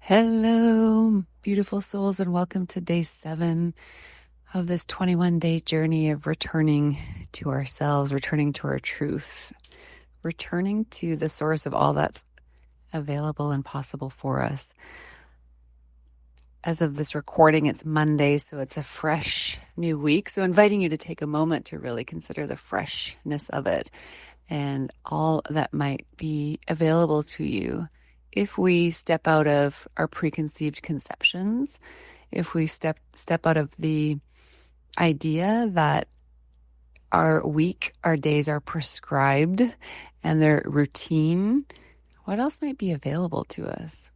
Hello, beautiful souls, and welcome to day 7 of this 21-day journey of returning to ourselves, returning to our truth, returning to the source of all that's available and possible for us. As of this recording, it's Monday, so it's a fresh new week. So inviting you to take a moment to really consider the freshness of it and all that might be available to you if we step out of our preconceived conceptions, if we step out of the idea that our week, our days are prescribed and they're routine, what else might be available to us?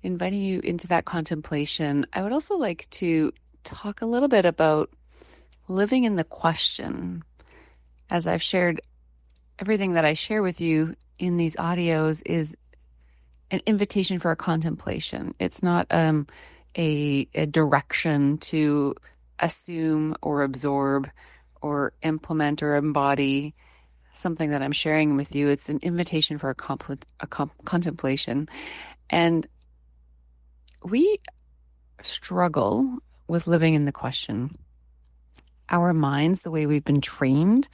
Inviting you into that contemplation, I would also like to talk a little bit about living in the question. As I've shared, everything that I share with you in these audios is an invitation for a contemplation. It's not a direction to assume or absorb or implement or embody something that I'm sharing with you. It's an invitation for a contemplation. And we struggle with living in the question. Our minds, the way we've been trained,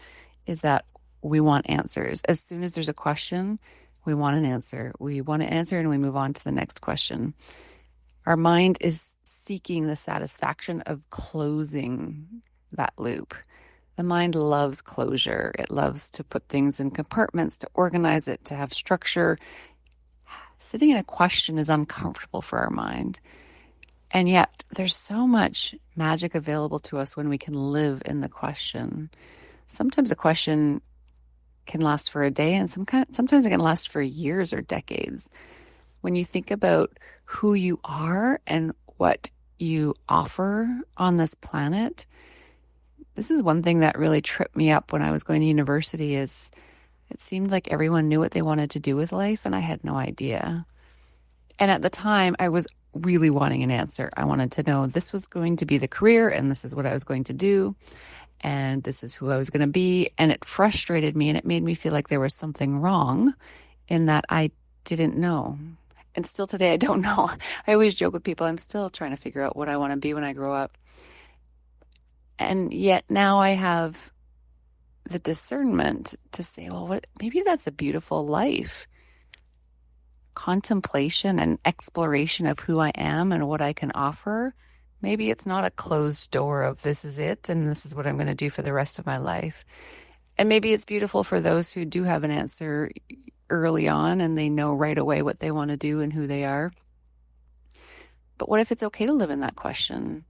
is that we want answers. As soon as there's a question, we want an answer. We want an answer and we move on to the next question. Our mind is seeking the satisfaction of closing that loop. The mind loves closure. It loves to put things in compartments, to organize it, to have structure. Sitting in a question is uncomfortable for our mind. And yet there's so much magic available to us when we can live in the question. Sometimes a question can last for a day, and sometimes it can last for years or decades. When you think about who you are and what you offer on this planet, this is one thing that really tripped me up when I was going to university. Is it seemed like everyone knew what they wanted to do with life, and I had no idea. And at the time, I was really wanting an answer. I wanted to know this was going to be the career, and this is what I was going to do, and this is who I was going to be. And it frustrated me, and it made me feel like there was something wrong in that I didn't know. And still today, I don't know. I always joke with people, I'm still trying to figure out what I want to be when I grow up. And yet now I have the discernment to say, well, maybe that's a beautiful life. Contemplation and exploration of who I am and what I can offer. Maybe it's not a closed door of this is it and this is what I'm going to do for the rest of my life. And maybe it's beautiful for those who do have an answer early on and they know right away what they want to do and who they are. But what if it's okay to live in that question?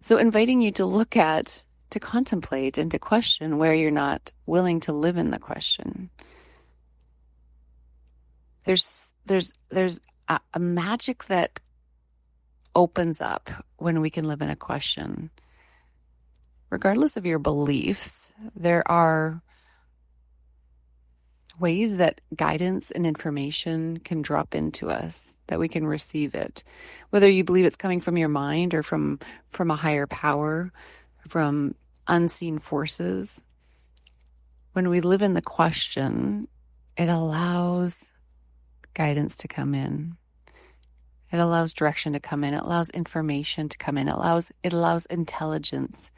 So inviting you to look at, to contemplate and to question where you're not willing to live in the question. There's a magic that opens up when we can live in a question. Regardless of your beliefs, there are ways that guidance and information can drop into us, that we can receive it. Whether you believe it's coming from your mind or from a higher power, from unseen forces. When we live in the question, it allows guidance to come in. It allows direction to come in. It allows information to come in. It allows intelligence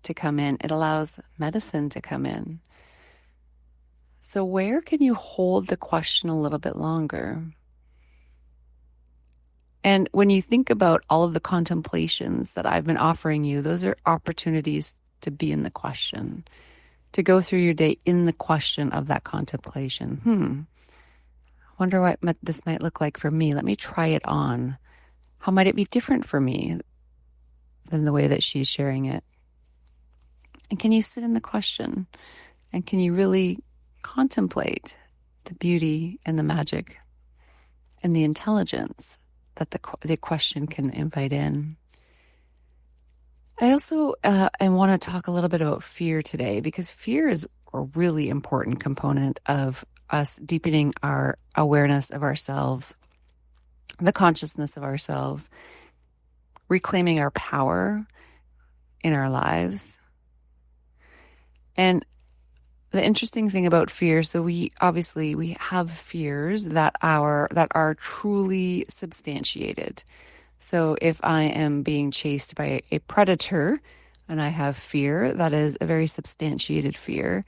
to come in. It allows medicine to come in. So where can you hold the question a little bit longer? And when you think about all of the contemplations that I've been offering you, those are opportunities to be in the question, to go through your day in the question of that contemplation. Wonder what this might look like for me. Let me try it on. How might it be different for me than the way that she's sharing it? And can you sit in the question? And can you really contemplate the beauty and the magic and the intelligence that the question can invite in? I also want to talk a little bit about fear today, because fear is a really important component of us deepening our awareness of ourselves, the consciousness of ourselves, reclaiming our power in our lives. And the interesting thing about fear, so we have fears that are truly substantiated. So if I am being chased by a predator and I have fear, that is a very substantiated fear,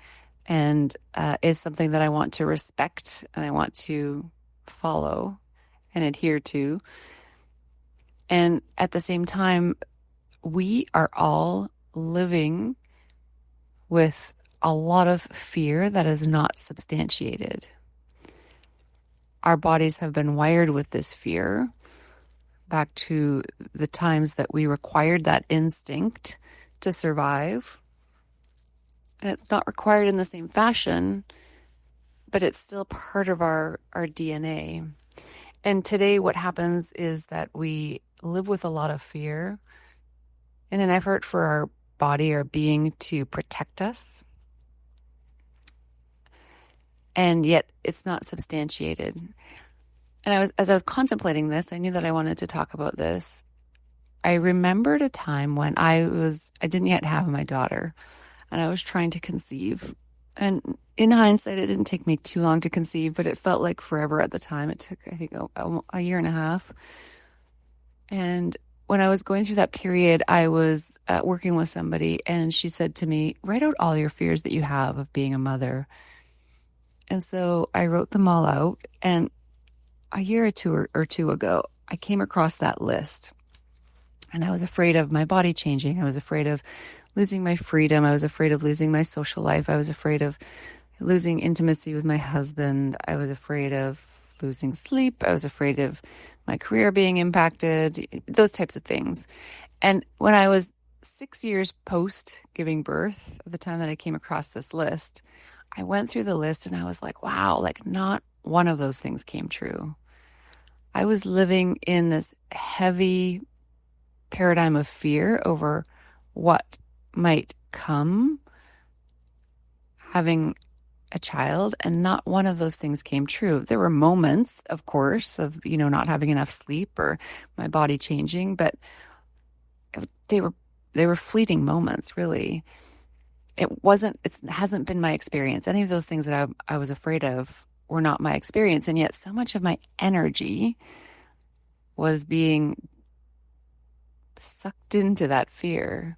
and is something that I want to respect and I want to follow and adhere to. And at the same time, we are all living with a lot of fear that is not substantiated. Our bodies have been wired with this fear back to the times that we required that instinct to survive. And it's not required in the same fashion, but it's still part of our DNA. And today what happens is that we live with a lot of fear in an effort for our body or being to protect us. And yet it's not substantiated. And as I was contemplating this, I knew that I wanted to talk about this. I remembered a time when I didn't yet have my daughter, and I was trying to conceive. And in hindsight, it didn't take me too long to conceive, but it felt like forever at the time. It took, I think, a year and a half. And when I was going through that period, I was working with somebody, and she said to me, write out all your fears that you have of being a mother. And so I wrote them all out. And a year or two ago, I came across that list. And I was afraid of my body changing. I was afraid of losing my freedom. I was afraid of losing my social life. I was afraid of losing intimacy with my husband. I was afraid of losing sleep. I was afraid of my career being impacted, those types of things. And when I was 6 years post giving birth, at the time that I came across this list, I went through the list and I was like, wow, like not one of those things came true. I was living in this heavy paradigm of fear over what might come having a child, and not one of those things came true. There were moments, of course, of, not having enough sleep or my body changing, but they were fleeting moments, really. It hasn't been my experience. Any of those things that I was afraid of were not my experience, and yet so much of my energy was being sucked into that fear.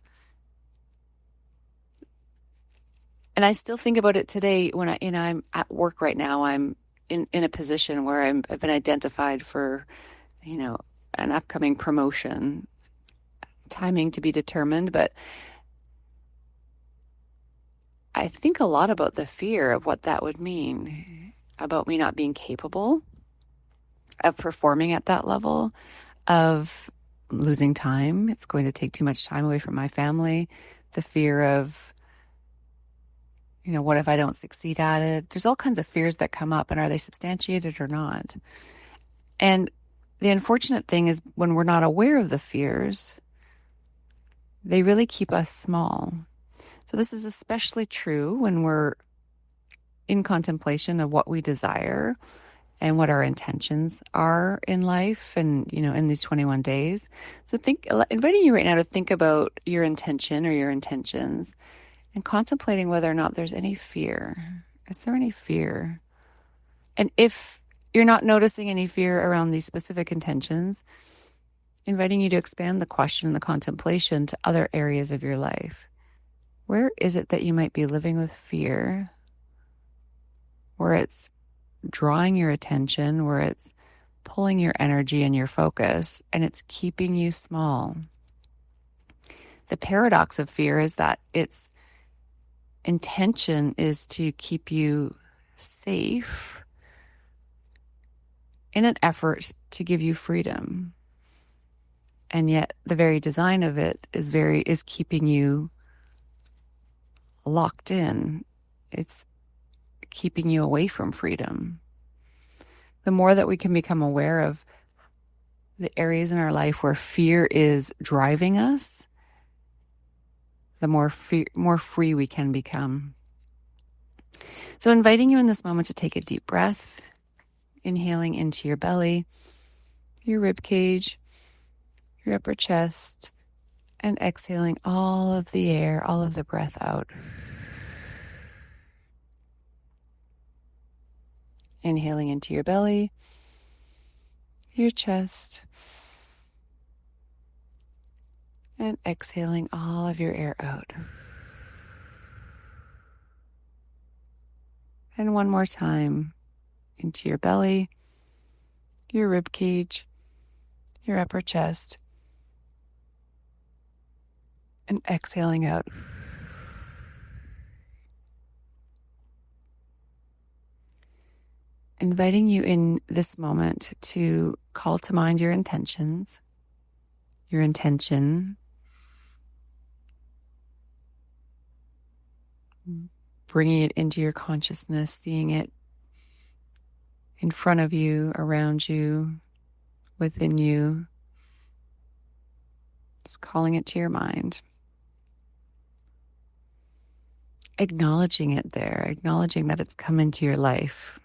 And I still think about it today when I'm at work right now. I'm in a position where I've been identified for, an upcoming promotion, timing to be determined. But I think a lot about the fear of what that would mean, about me not being capable of performing at that level, of losing time. It's going to take too much time away from my family. The fear of, what if I don't succeed at it? There's all kinds of fears that come up, and are they substantiated or not? And the unfortunate thing is when we're not aware of the fears, they really keep us small. So this is especially true when we're in contemplation of what we desire and what our intentions are in life and, in these 21 days. So inviting you right now to think about your intention or your intentions and contemplating whether or not there's any fear. Is there any fear? And if you're not noticing any fear around these specific intentions, inviting you to expand the question and the contemplation to other areas of your life. Where is it that you might be living with fear, where it's drawing your attention, where it's pulling your energy and your focus, and it's keeping you small? The paradox of fear is that its intention is to keep you safe in an effort to give you freedom. And yet the very design of it is keeping you locked in. It's keeping you away from freedom. The more that we can become aware of the areas in our life where fear is driving us, the more free we can become. So inviting you in this moment to take a deep breath, inhaling into your belly, your rib cage, your upper chest, and exhaling all of the air, all of the breath out. Inhaling into your belly, your chest, and exhaling all of your air out. And one more time, into your belly, your rib cage, your upper chest, and exhaling out. Inviting you in this moment to call to mind your intentions, your intention, bringing it into your consciousness, seeing it in front of you, around you, within you. Just calling it to your mind. Acknowledging it there, acknowledging that it's come into your life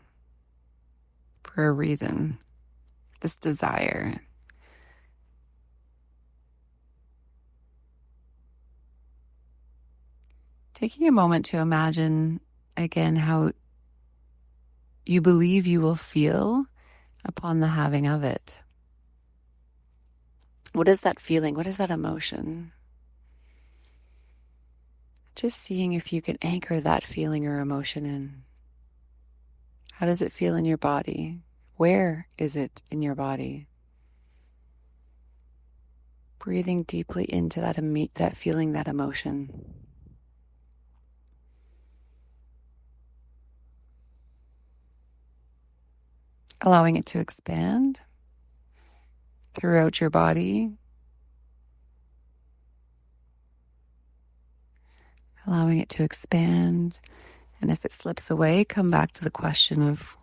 for a reason, this desire. Taking a moment to imagine again how you believe you will feel upon the having of it. What is that feeling? What is that emotion? Just seeing if you can anchor that feeling or emotion in. How does it feel in your body? Where is it in your body? Breathing deeply into that feeling, that emotion. Allowing it to expand throughout your body. Allowing it to expand. And if it slips away, come back to the question of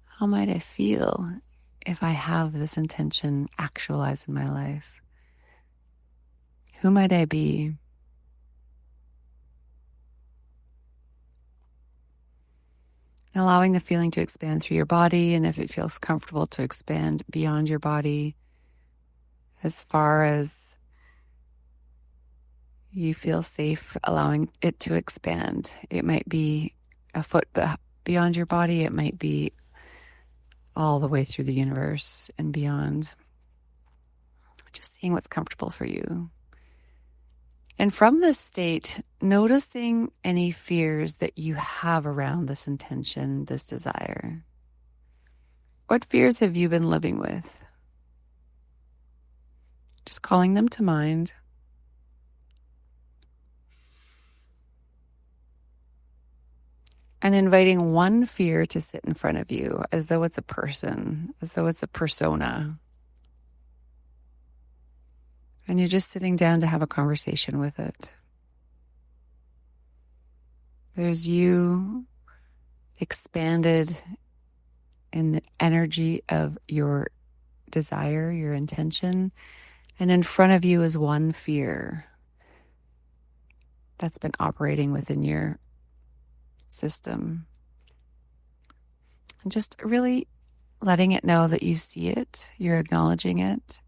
how might I feel if I have this intention actualized in my life? Who might I be? Allowing the feeling to expand through your body, and if it feels comfortable, to expand beyond your body as far as you feel safe, allowing it to expand. It might be a foot beyond your body. It might be all the way through the universe and beyond. Just seeing what's comfortable for you. And from this state, noticing any fears that you have around this intention, this desire. What fears have you been living with? Just calling them to mind. And inviting one fear to sit in front of you as though it's a person, as though it's a persona. And you're just sitting down to have a conversation with it. There's you expanded in the energy of your desire, your intention, and in front of you is one fear that's been operating within your system. And just really letting it know that you see it, you're acknowledging it.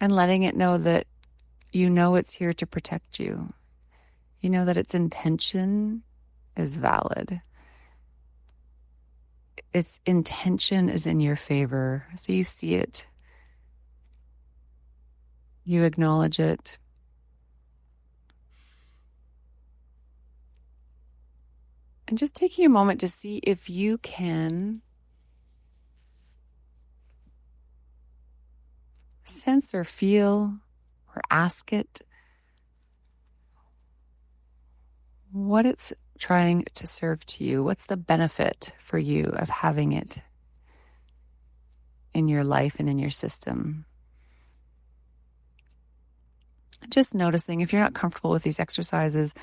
And letting it know that you know it's here to protect you. You know that its intention is valid. Its intention is in your favor. So you see it. You acknowledge it. And just taking a moment to see if you can sense or feel or ask it what it's trying to serve to you. What's the benefit for you of having it in your life and in your system? Just noticing, if you're not comfortable with these exercises,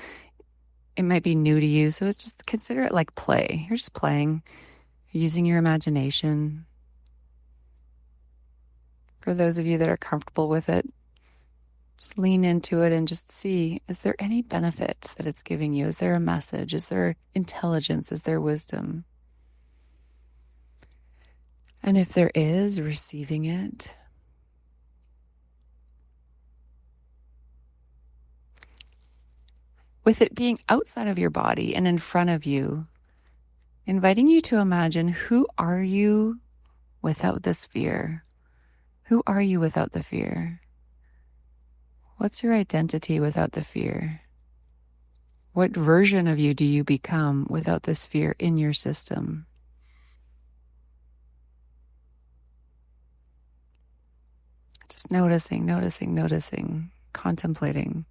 it might be new to you. So it's just consider it like play. You're just playing, using your imagination. For those of you that are comfortable with it, just lean into it and just see, is there any benefit that it's giving you? Is there a message? Is there intelligence? Is there wisdom? And if there is, receiving it. with it being outside of your body and in front of you, inviting you to imagine, who are you without this fear? Who are you without the fear? What's your identity without the fear? What version of you do you become without this fear in your system? Just noticing, contemplating.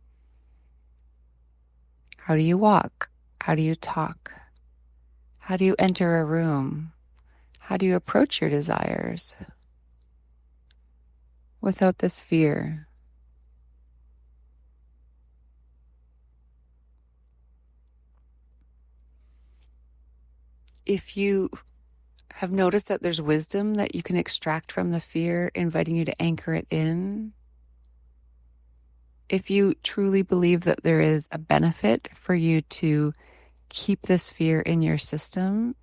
How do you walk? How do you talk? How do you enter a room? How do you approach your desires without this fear? If you have noticed that there's wisdom that you can extract from the fear, inviting you to anchor it in. If you truly believe that there is a benefit for you to keep this fear in your system,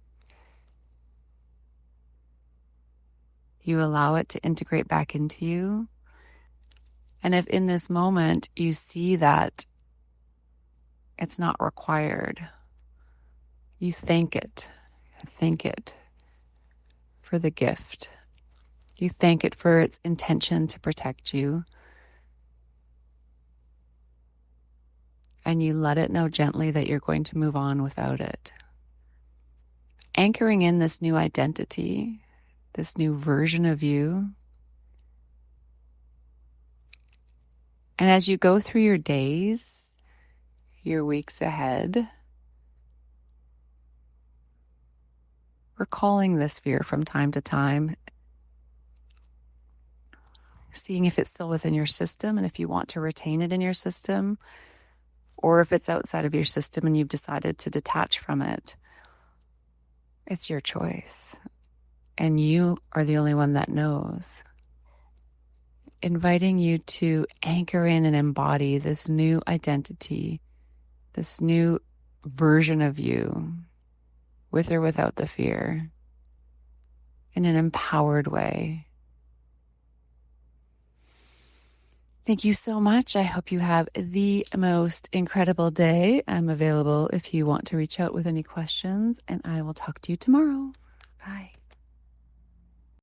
you allow it to integrate back into you. And if in this moment you see that it's not required, you thank it for the gift. You thank it for its intention to protect you. And you let it know gently that you're going to move on without it. Anchoring in this new identity, this new version of you. And as you go through your days, your weeks ahead, recalling this fear from time to time, seeing if it's still within your system and if you want to retain it in your system, or if it's outside of your system and you've decided to detach from it. It's your choice. And you are the only one that knows. Inviting you to anchor in and embody this new identity, this new version of you, with or without the fear, in an empowered way. Thank you so much. I hope you have the most incredible day. I'm available if you want to reach out with any questions, and I will talk to you tomorrow. Bye.